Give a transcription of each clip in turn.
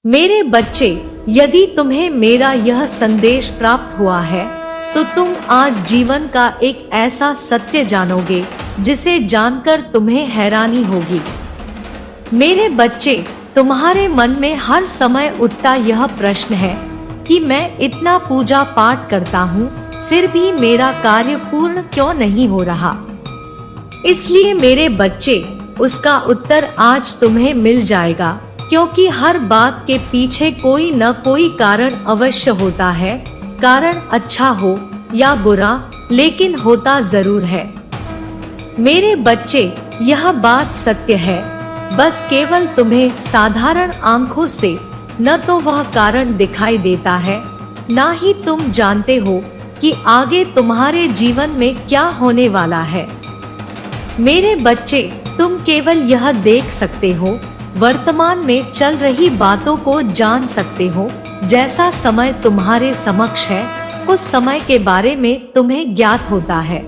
मेरे बच्चे, यदि तुम्हें मेरा यह संदेश प्राप्त हुआ है तो तुम आज जीवन का एक ऐसा सत्य जानोगे जिसे जानकर तुम्हें हैरानी होगी। मेरे बच्चे, तुम्हारे मन में हर समय उठता यह प्रश्न है कि मैं इतना पूजा पाठ करता हूँ फिर भी मेरा कार्य पूर्ण क्यों नहीं हो रहा। इसलिए मेरे बच्चे, उसका उत्तर आज तुम्हें मिल जाएगा, क्योंकि हर बात के पीछे कोई न कोई कारण अवश्य होता है। कारण अच्छा हो या बुरा, लेकिन होता जरूर है। मेरे बच्चे, यह बात सत्य है, बस केवल तुम्हें साधारण आंखों से न तो वह कारण दिखाई देता है, ना ही तुम जानते हो कि आगे तुम्हारे जीवन में क्या होने वाला है। मेरे बच्चे, तुम केवल यह देख सकते हो, वर्तमान में चल रही बातों को जान सकते हो। जैसा समय तुम्हारे समक्ष है, उस समय के बारे में तुम्हें ज्ञात होता है।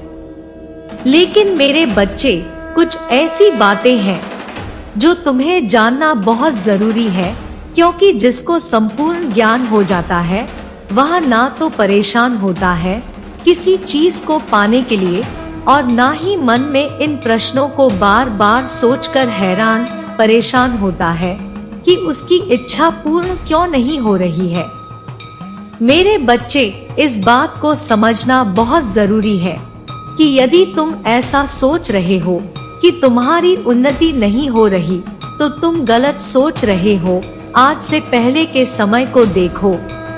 लेकिन मेरे बच्चे, कुछ ऐसी बातें हैं जो तुम्हें जानना बहुत जरूरी है, क्योंकि जिसको संपूर्ण ज्ञान हो जाता है वह ना तो परेशान होता है किसी चीज को पाने के लिए, और ना ही मन में इन प्रश्नों को बार बार सोचकर हैरान परेशान होता है कि उसकी इच्छा पूर्ण क्यों नहीं हो रही है। मेरे बच्चे, इस बात को समझना बहुत जरूरी है कि यदि तुम ऐसा सोच रहे हो कि तुम्हारी उन्नति नहीं हो रही, तो तुम गलत सोच रहे हो। आज से पहले के समय को देखो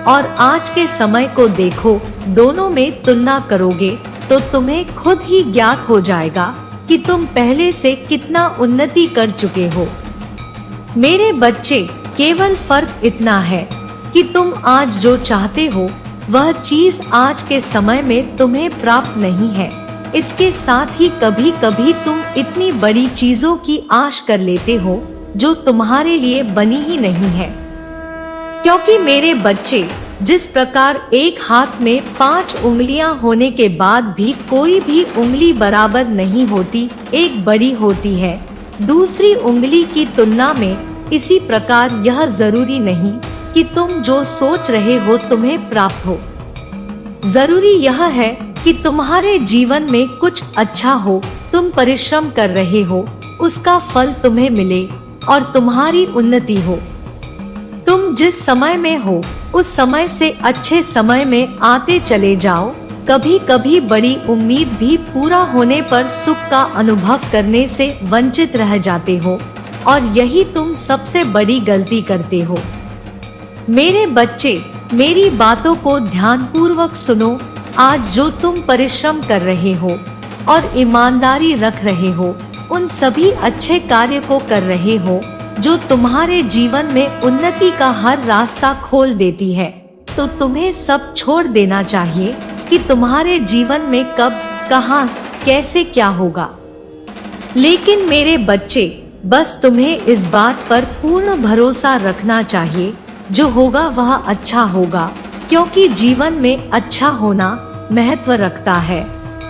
और आज के समय को देखो, दोनों में तुलना करोगे तो तुम्हें खुद ही ज्ञात हो जाएगा कि तुम पहले से कितना उन्नति कर चुके हो। मेरे बच्चे, केवल फर्क इतना है कि तुम आज जो चाहते हो वह चीज आज के समय में तुम्हें प्राप्त नहीं है। इसके साथ ही कभी कभी तुम इतनी बड़ी चीजों की आश कर लेते हो जो तुम्हारे लिए बनी ही नहीं है। क्योंकि मेरे बच्चे, जिस प्रकार एक हाथ में 5 उंगलियां होने के बाद भी कोई भी उंगली बराबर नहीं होती, एक बड़ी होती है दूसरी उंगली की तुलना में, इसी प्रकार यह जरूरी नहीं कि तुम जो सोच रहे हो तुम्हें प्राप्त हो। जरूरी यह है कि तुम्हारे जीवन में कुछ अच्छा हो, तुम परिश्रम कर रहे हो, उसका फल तुम्हें मिले और तुम्हारी उन्नति हो। तुम जिस समय में हो उस समय से अच्छे समय में आते चले जाओ। कभी कभी बड़ी उम्मीद भी पूरा होने पर सुख का अनुभव करने से वंचित रह जाते हो, और यही तुम सबसे बड़ी गलती करते हो। मेरे बच्चे, मेरी बातों को ध्यानपूर्वक सुनो। आज जो तुम परिश्रम कर रहे हो और ईमानदारी रख रहे हो, उन सभी अच्छे कार्य को कर रहे हो जो तुम्हारे जीवन में उन्नति का हर रास्ता खोल देती है, तो तुम्हें सब छोड़ देना चाहिए कि तुम्हारे जीवन में कब, कहां, कैसे क्या होगा। लेकिन मेरे बच्चे, बस तुम्हें इस बात पर पूर्ण भरोसा रखना चाहिए, जो होगा वह अच्छा होगा, क्योंकि जीवन में अच्छा होना महत्व रखता है।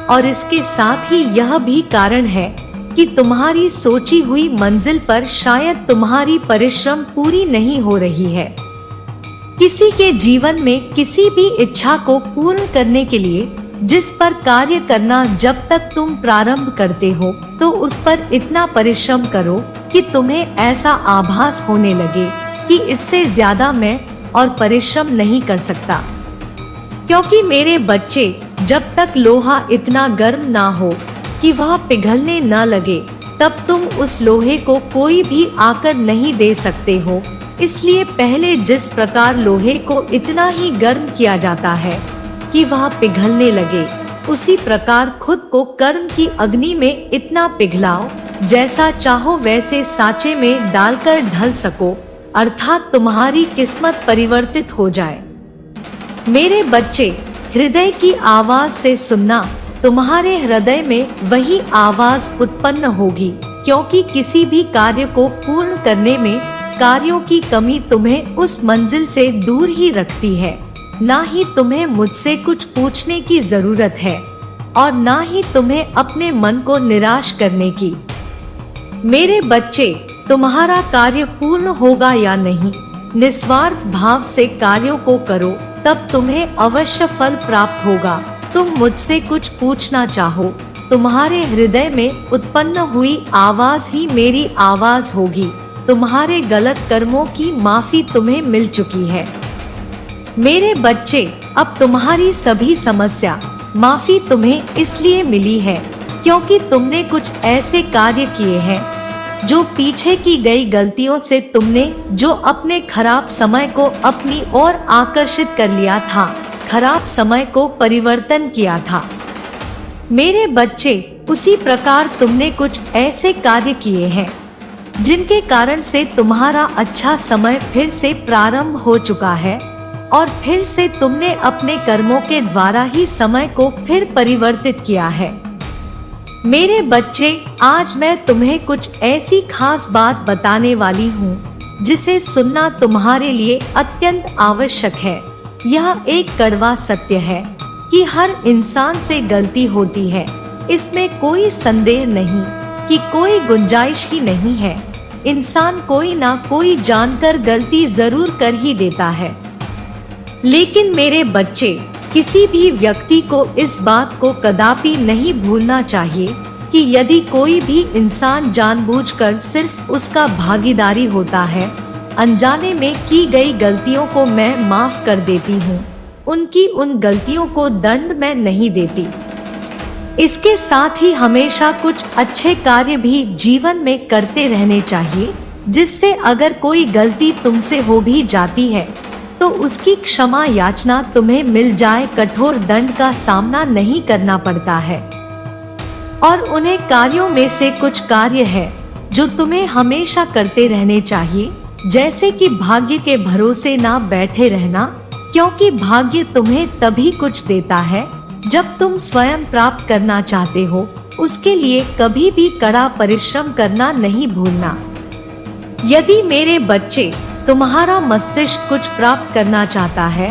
और इसके साथ ही यह भी कारण है कि तुम्हारी सोची हुई मंजिल पर शायद तुम्हारी परिश्रम पूरी नहीं हो रही है। किसी के जीवन में किसी भी इच्छा को पूर्ण करने के लिए जिस पर कार्य करना जब तक तुम प्रारंभ करते हो, तो उस पर इतना परिश्रम करो कि तुम्हें ऐसा आभास होने लगे कि इससे ज्यादा मैं और परिश्रम नहीं कर सकता। क्योंकि मेरे बच्चे, जब तक लोहा इतना गर्म ना हो कि वह पिघलने न लगे, तब तुम उस लोहे को कोई भी आकर नहीं दे सकते हो। इसलिए पहले जिस प्रकार लोहे को इतना ही गर्म किया जाता है कि वह पिघलने लगे, उसी प्रकार खुद को कर्म की अग्नि में इतना पिघलाओ जैसा चाहो वैसे सांचे में डालकर ढल सको, अर्थात तुम्हारी किस्मत परिवर्तित हो जाए। मेरे बच्चे, हृदय की आवाज से सुनना, तुम्हारे हृदय में वही आवाज उत्पन्न होगी, क्योंकि किसी भी कार्य को पूर्ण करने में कार्यों की कमी तुम्हें उस मंजिल से दूर ही रखती है। ना ही तुम्हें मुझसे कुछ पूछने की जरूरत है और ना ही तुम्हें अपने मन को निराश करने की। मेरे बच्चे, तुम्हारा कार्य पूर्ण होगा या नहीं, निस्वार्थ भाव से कार्यों को करो, तब तुम्हें अवश्य फल प्राप्त होगा। तुम मुझसे कुछ पूछना चाहो, तुम्हारे हृदय में उत्पन्न हुई आवाज ही मेरी आवाज होगी। तुम्हारे गलत कर्मों की माफी तुम्हें मिल चुकी है। मेरे बच्चे, अब तुम्हारी सभी समस्या माफी तुम्हें इसलिए मिली है क्योंकि तुमने कुछ ऐसे कार्य किए हैं जो पीछे की गई गलतियों से तुमने जो अपने खराब समय को अपनी ओर आकर्षित कर लिया था, खराब समय को परिवर्तन किया था। मेरे बच्चे, उसी प्रकार तुमने कुछ ऐसे कार्य किए हैं जिनके कारण से तुम्हारा अच्छा समय फिर से प्रारंभ हो चुका है और फिर से तुमने अपने कर्मों के द्वारा ही समय को फिर परिवर्तित किया है। मेरे बच्चे, आज मैं तुम्हें कुछ ऐसी खास बात बताने वाली हूँ जिसे सुनना तुम्हारे लिए अत्यंत आवश्यक है। यह एक कड़वा सत्य है कि हर इंसान से गलती होती है। इसमें कोई संदेह नहीं कि कोई गुंजाइश ही नहीं है। इंसान कोई ना कोई जानकर गलती जरूर कर ही देता है। लेकिन मेरे बच्चे, किसी भी व्यक्ति को इस बात को कदापि नहीं भूलना चाहिए कि यदि कोई भी इंसान जानबूझकर सिर्फ उसका भागीदारी होता है, अनजाने में की गई गलतियों को मैं माफ कर देती हूँ, उनकी उन गलतियों को दंड मैं नहीं देती। इसके साथ ही हमेशा कुछ अच्छे कार्य भी जीवन में करते रहने चाहिए, जिससे अगर कोई गलती तुमसे हो भी जाती है तो उसकी क्षमा याचना तुम्हें मिल जाए, कठोर दंड का सामना नहीं करना पड़ता है। और उन्हें कार्यों में से कुछ कार्य है जो तुम्हें हमेशा करते रहने चाहिए, जैसे कि भाग्य के भरोसे ना बैठे रहना, क्योंकि भाग्य तुम्हें तभी कुछ देता है जब तुम स्वयं प्राप्त करना चाहते हो। उसके लिए कभी भी कड़ा परिश्रम करना नहीं भूलना। यदि मेरे बच्चे, तुम्हारा मस्तिष्क कुछ प्राप्त करना चाहता है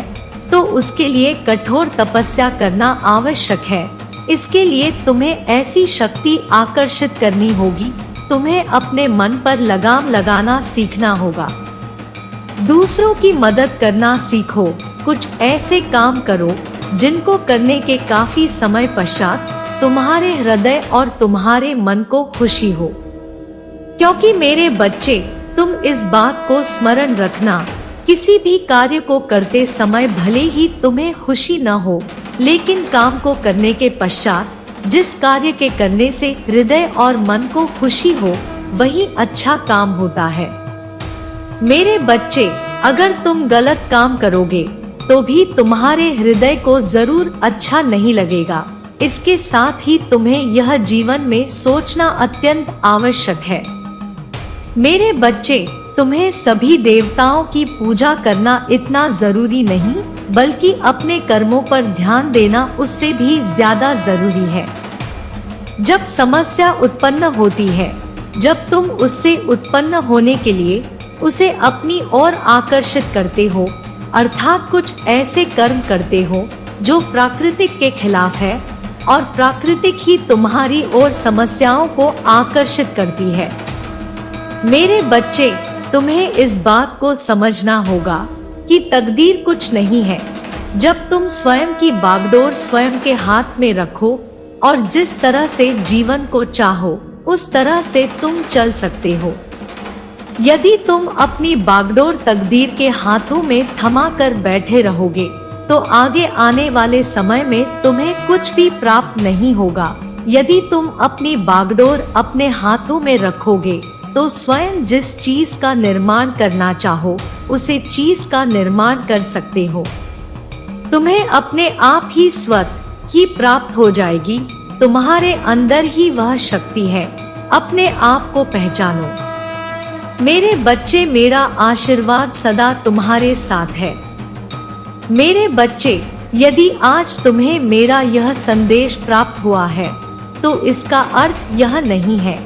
तो उसके लिए कठोर तपस्या करना आवश्यक है। इसके लिए तुम्हें ऐसी शक्ति आकर्षित करनी होगी, तुम्हें अपने मन पर लगाम लगाना सीखना होगा। दूसरों की मदद करना सीखो। कुछ ऐसे काम करो जिनको करने के काफी समय पश्चात तुम्हारे हृदय और तुम्हारे मन को खुशी हो। क्योंकि मेरे बच्चे, तुम इस बात को स्मरण रखना, किसी भी कार्य को करते समय भले ही तुम्हें खुशी न हो, लेकिन काम को करने के पश्चात जिस कार्य के करने से हृदय और मन को खुशी हो, वही अच्छा काम होता है। मेरे बच्चे, अगर तुम गलत काम करोगे तो भी तुम्हारे हृदय को जरूर अच्छा नहीं लगेगा। इसके साथ ही तुम्हें यह जीवन में सोचना अत्यंत आवश्यक है। मेरे बच्चे, तुम्हें सभी देवताओं की पूजा करना इतना जरूरी नहीं, बल्कि अपने कर्मों पर ध्यान देना उससे भी ज्यादा जरूरी है। जब समस्या उत्पन्न होती है, जब तुम उससे उत्पन्न होने के लिए उसे अपनी ओर आकर्षित करते हो, अर्थात कुछ ऐसे कर्म करते हो जो प्राकृतिक के खिलाफ है, और प्राकृतिक ही तुम्हारी ओर समस्याओं को आकर्षित करती है। मेरे बच्चे, तुम्हें इस बात को समझना होगा कि तकदीर कुछ नहीं है। जब तुम स्वयं की बागडोर स्वयं के हाथ में रखो और जिस तरह से जीवन को चाहो उस तरह से तुम चल सकते हो। यदि तुम अपनी बागडोर तकदीर के हाथों में थमा कर बैठे रहोगे तो आगे आने वाले समय में तुम्हें कुछ भी प्राप्त नहीं होगा। यदि तुम अपनी बागडोर अपने हाथों में रखोगे तो स्वयं जिस चीज का निर्माण करना चाहो उसे चीज का निर्माण कर सकते हो। तुम्हें अपने आप ही स्वतः ही प्राप्त हो जाएगी। तुम्हारे अंदर ही वह शक्ति है। अपने आप को पहचानो। मेरे बच्चे, मेरा आशीर्वाद सदा तुम्हारे साथ है। मेरे बच्चे, यदि आज तुम्हें मेरा यह संदेश प्राप्त हुआ है तो इसका अर्थ यह नहीं है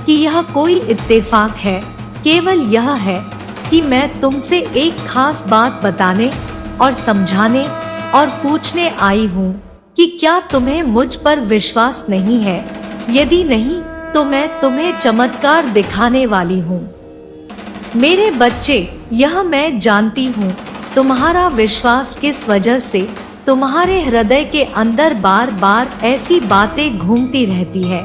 कि यह कोई इत्तेफाक है। केवल यह है कि मैं तुमसे एक खास बात बताने और समझाने और पूछने आई हूँ कि क्या तुम्हें मुझ पर विश्वास नहीं है। यदि नहीं तो मैं तुम्हें चमत्कार दिखाने वाली हूँ। मेरे बच्चे, यह मैं जानती हूँ, तुम्हारा विश्वास किस वजह से तुम्हारे हृदय के अंदर बार बार ऐसी बातें घूमती रहती है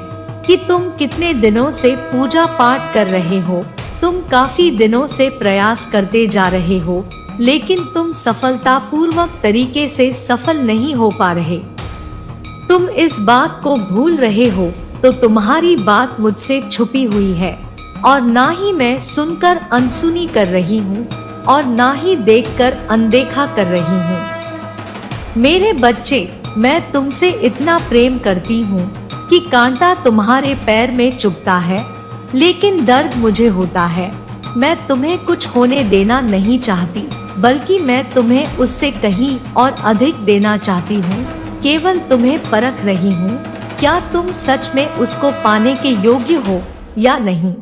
कि तुम कितने दिनों से पूजा पाठ कर रहे हो, तुम काफी दिनों से प्रयास करते जा रहे हो, लेकिन तुम सफलतापूर्वक तरीके से सफल नहीं हो पा रहे। तुम इस बात को भूल रहे हो तो तुम्हारी बात मुझसे छुपी हुई है, और ना ही मैं सुनकर अनसुनी कर रही हूँ और ना ही देखकर अनदेखा कर रही हूँ। मेरे बच्चे, मैं तुमसे इतना प्रेम करती हूँ कि कांटा तुम्हारे पैर में चुभता है, लेकिन दर्द मुझे होता है। मैं तुम्हें कुछ होने देना नहीं चाहती, बल्कि मैं तुम्हें उससे कहीं और अधिक देना चाहती हूँ। केवल तुम्हें परख रही हूँ, क्या तुम सच में उसको पाने के योग्य हो या नहीं।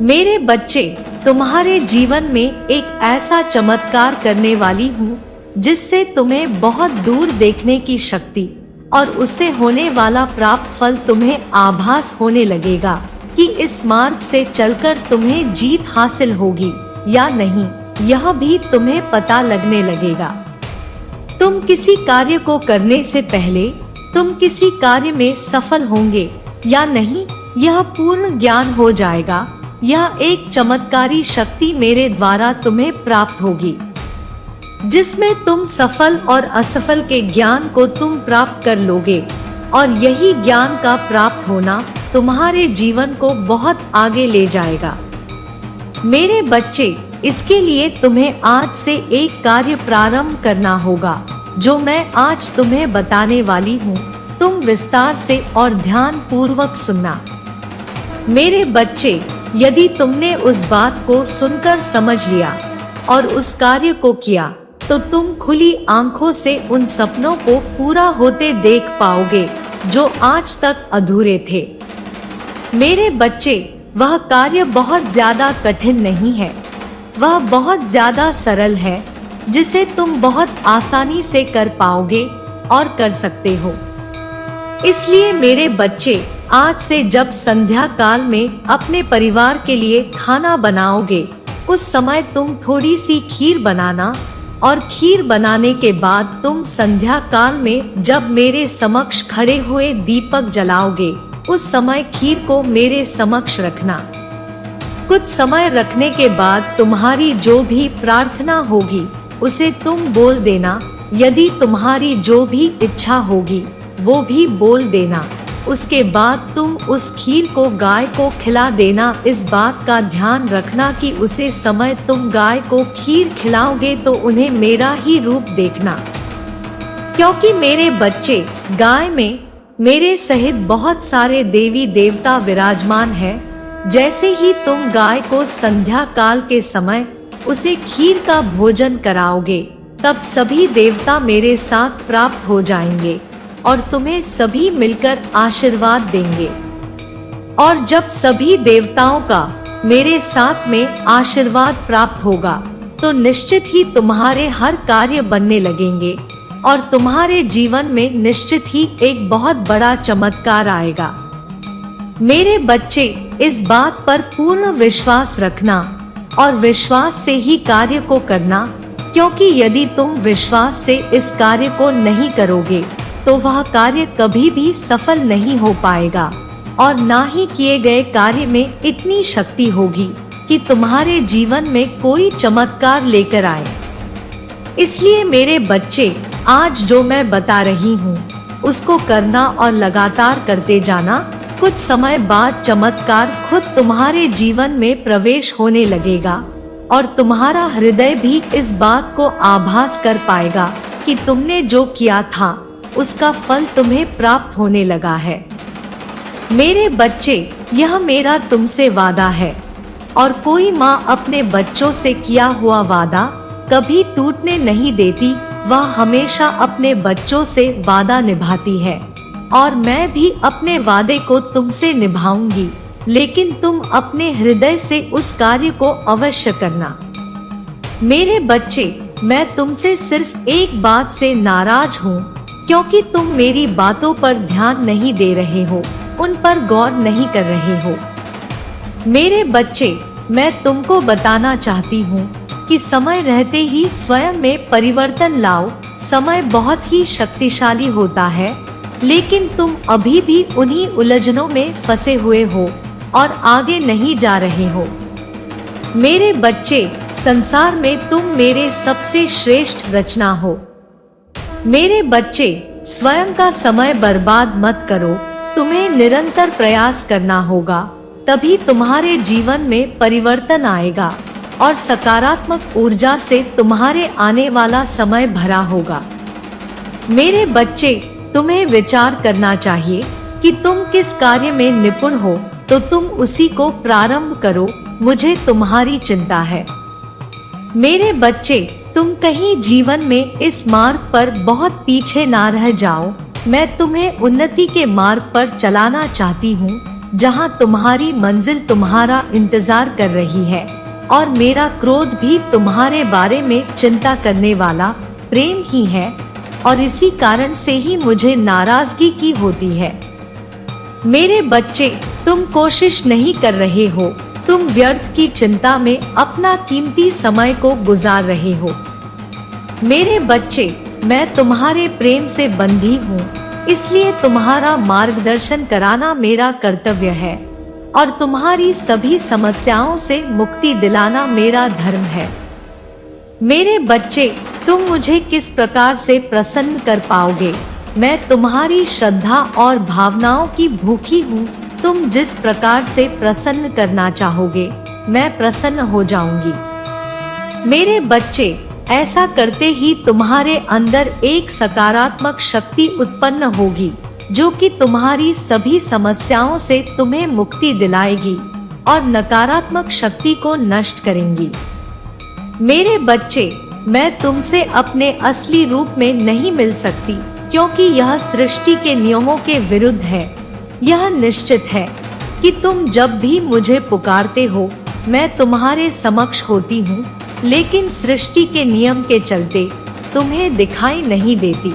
मेरे बच्चे, तुम्हारे जीवन में एक ऐसा चमत्कार करने वाली हूँ जिससे तुम्हें बहुत दूर देखने की शक्ति और उससे होने वाला प्राप्त फल तुम्हें आभास होने लगेगा कि इस मार्ग से चलकर तुम्हें जीत हासिल होगी या नहीं, यह भी तुम्हें पता लगने लगेगा। तुम किसी कार्य को करने से पहले तुम किसी कार्य में सफल होंगे या नहीं, यह पूर्ण ज्ञान हो जाएगा। यह एक चमत्कारी शक्ति मेरे द्वारा तुम्हें प्राप्त होगी, जिसमें तुम सफल और असफल के ज्ञान को तुम प्राप्त कर लोगे, और यही ज्ञान का प्राप्त होना तुम्हारे जीवन को बहुत आगे ले जाएगा। मेरे बच्चे, इसके लिए तुम्हें आज से एक कार्य प्रारंभ करना होगा जो मैं आज तुम्हें बताने वाली हूँ। तुम विस्तार से और ध्यान पूर्वक सुनना। मेरे बच्चे, यदि तुमने उस बात को सुनकर समझ लिया और उस कार्य को किया तो तुम खुली आंखों से उन सपनों को पूरा होते देख पाओगे जो आज तक अधूरे थे। मेरे बच्चे, वह कार्य बहुत ज्यादा कठिन नहीं है, वह बहुत ज्यादा सरल है जिसे तुम बहुत आसानी से कर पाओगे और कर सकते हो। इसलिए मेरे बच्चे, आज से जब संध्या काल में अपने परिवार के लिए खाना बनाओगे, उस समय तुम थोड़ी सी खीर बनाना, और खीर बनाने के बाद तुम संध्या काल में जब मेरे समक्ष खड़े हुए दीपक जलाओगे, उस समय खीर को मेरे समक्ष रखना। कुछ समय रखने के बाद तुम्हारी जो भी प्रार्थना होगी उसे तुम बोल देना। यदि तुम्हारी जो भी इच्छा होगी वो भी बोल देना। उसके बाद तुम उस खीर को गाय को खिला देना। इस बात का ध्यान रखना कि उसे समय तुम गाय को खीर खिलाओगे तो उन्हें मेरा ही रूप देखना, क्योंकि मेरे बच्चे, गाय में मेरे सहित बहुत सारे देवी देवता विराजमान हैं। जैसे ही तुम गाय को संध्या काल के समय उसे खीर का भोजन कराओगे, तब सभी देवता मेरे साथ प्राप्त हो जाएंगे और तुम्हें सभी मिलकर आशीर्वाद देंगे। और जब सभी देवताओं का मेरे साथ में आशीर्वाद प्राप्त होगा तो निश्चित ही तुम्हारे हर कार्य बनने लगेंगे और तुम्हारे जीवन में निश्चित ही एक बहुत बड़ा चमत्कार आएगा। मेरे बच्चे, इस बात पर पूर्ण विश्वास रखना और विश्वास से ही कार्य को करना, क्योंकि यदि तुम विश्वास से इस कार्य को नहीं करोगे तो वह कार्य कभी भी सफल नहीं हो पाएगा और ना ही किए गए कार्य में इतनी शक्ति होगी कि तुम्हारे जीवन में कोई चमत्कार लेकर आए। इसलिए मेरे बच्चे, आज जो मैं बता रही हूँ उसको करना और लगातार करते जाना। कुछ समय बाद चमत्कार खुद तुम्हारे जीवन में प्रवेश होने लगेगा और तुम्हारा हृदय भी इस बात को आभास कर पाएगा कि तुमने जो किया था उसका फल तुम्हें प्राप्त होने लगा है। मेरे बच्चे, यह मेरा तुमसे वादा है, और कोई माँ अपने बच्चों से किया हुआ वादा कभी टूटने नहीं देती। वह हमेशा अपने बच्चों से वादा निभाती है, और मैं भी अपने वादे को तुमसे निभाऊंगी, लेकिन तुम अपने हृदय से उस कार्य को अवश्य करना। मेरे बच्चे, मैं तुमसे सिर्फ एक बात से नाराज हूँ, क्योंकि तुम मेरी बातों पर ध्यान नहीं दे रहे हो, उन पर गौर नहीं कर रहे हो। मेरे बच्चे, मैं तुमको बताना चाहती हूँ कि समय रहते ही स्वयं में परिवर्तन लाओ। समय बहुत ही शक्तिशाली होता है, लेकिन तुम अभी भी उन्हीं उलझनों में फंसे हुए हो और आगे नहीं जा रहे हो। मेरे बच्चे, संसार में तुम मेरे सबसे श्रेष्ठ रचना हो। मेरे बच्चे, स्वयं का समय बर्बाद मत करो। तुम्हें निरंतर प्रयास करना होगा, तभी तुम्हारे जीवन में परिवर्तन आएगा और सकारात्मक ऊर्जा से तुम्हारे आने वाला समय भरा होगा। मेरे बच्चे, तुम्हें विचार करना चाहिए कि तुम किस कार्य में निपुण हो, तो तुम उसी को प्रारंभ करो। मुझे तुम्हारी चिंता है। मेरे बच्चे, तुम कहीं जीवन में इस मार्ग पर बहुत पीछे ना रह जाओ। मैं तुम्हें उन्नति के मार्ग पर चलाना चाहती हूँ, जहाँ तुम्हारी मंजिल तुम्हारा इंतजार कर रही है और मेरा क्रोध भी तुम्हारे बारे में चिंता करने वाला प्रेम ही है, और इसी कारण से ही मुझे नाराजगी की होती है। मेरे बच्चे, तुम कोशिश नहीं कर रहे हो, तुम व्यर्थ की चिंता में अपना कीमती समय को गुजार रहे हो। मेरे बच्चे, मैं तुम्हारे प्रेम से बंधी हूँ, इसलिए तुम्हारा मार्गदर्शन कराना मेरा कर्तव्य है और तुम्हारी सभी समस्याओं से मुक्ति दिलाना मेरा धर्म है। मेरे बच्चे, तुम मुझे किस प्रकार से प्रसन्न कर पाओगे? मैं तुम्हारी श्रद्धा और भावनाओं की भूखी हूँ। तुम जिस प्रकार से प्रसन्न करना चाहोगे, मैं प्रसन्न हो जाऊंगी। मेरे बच्चे, ऐसा करते ही तुम्हारे अंदर एक सकारात्मक शक्ति उत्पन्न होगी, जो कि तुम्हारी सभी समस्याओं से तुम्हें मुक्ति दिलाएगी और नकारात्मक शक्ति को नष्ट करेंगी। मेरे बच्चे, मैं तुमसे अपने असली रूप में नहीं मिल सकती, क्योंकि यह सृष्टि के नियमों के विरुद्ध है। यह निश्चित है कि तुम जब भी मुझे पुकारते हो, मैं तुम्हारे समक्ष होती हूँ, लेकिन सृष्टि के नियम के चलते तुम्हें दिखाई नहीं देती।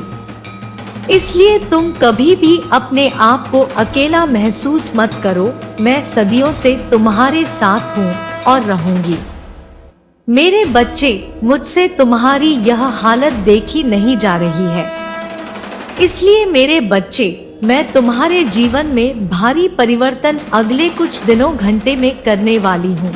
इसलिए तुम कभी भी अपने आप को अकेला महसूस मत करो। मैं सदियों से तुम्हारे साथ हूँ और रहूंगी। मेरे बच्चे, मुझसे तुम्हारी यह हालत देखी नहीं जा रही है, इसलिए मेरे बच्चे, मैं तुम्हारे जीवन में भारी परिवर्तन अगले कुछ दिनों घंटे में करने वाली हूँ।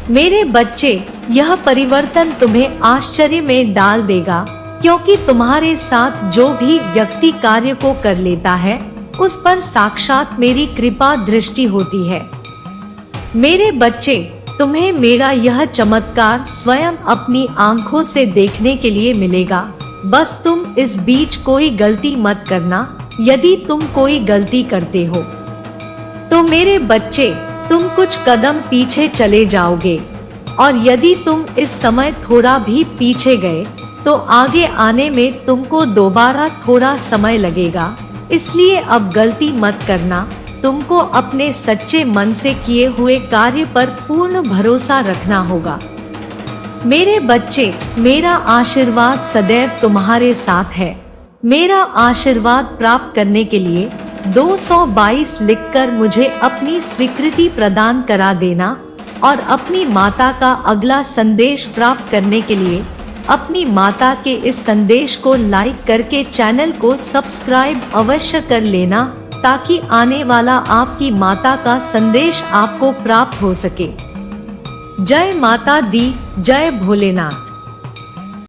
मेरे बच्चे, यह परिवर्तन तुम्हें आश्चर्य में डाल देगा, क्योंकि तुम्हारे साथ जो भी व्यक्ति कार्य को कर लेता है, उस पर साक्षात मेरी कृपा दृष्टि होती है। मेरे बच्चे, तुम्हें मेरा यह चमत्कार स्वयं अपनी आंखों से देखने के लिए मिलेगा। बस तुम इस बीच कोई गलती मत करना। यदि तुम कोई गलती करते हो तो मेरे बच्चे, तुम कुछ कदम पीछे चले जाओगे, और यदि तुम इस समय थोड़ा भी पीछे गए तो आगे आने में तुमको दोबारा थोड़ा समय लगेगा। इसलिए अब गलती मत करना। तुमको अपने सच्चे मन से किए हुए कार्य पर पूर्ण भरोसा रखना होगा। मेरे बच्चे, मेरा आशीर्वाद सदैव तुम्हारे साथ है। मेरा आशीर्वाद प्राप्त करने के लिए 222 लिखकर मुझे अपनी स्वीकृति प्रदान करा देना, और अपनी माता का अगला संदेश प्राप्त करने के लिए अपनी माता के इस संदेश को लाइक करके चैनल को सब्सक्राइब अवश्य कर लेना, ताकि आने वाला आपकी माता का संदेश आपको प्राप्त हो सके। जय माता दी, जय भोलेनाथ।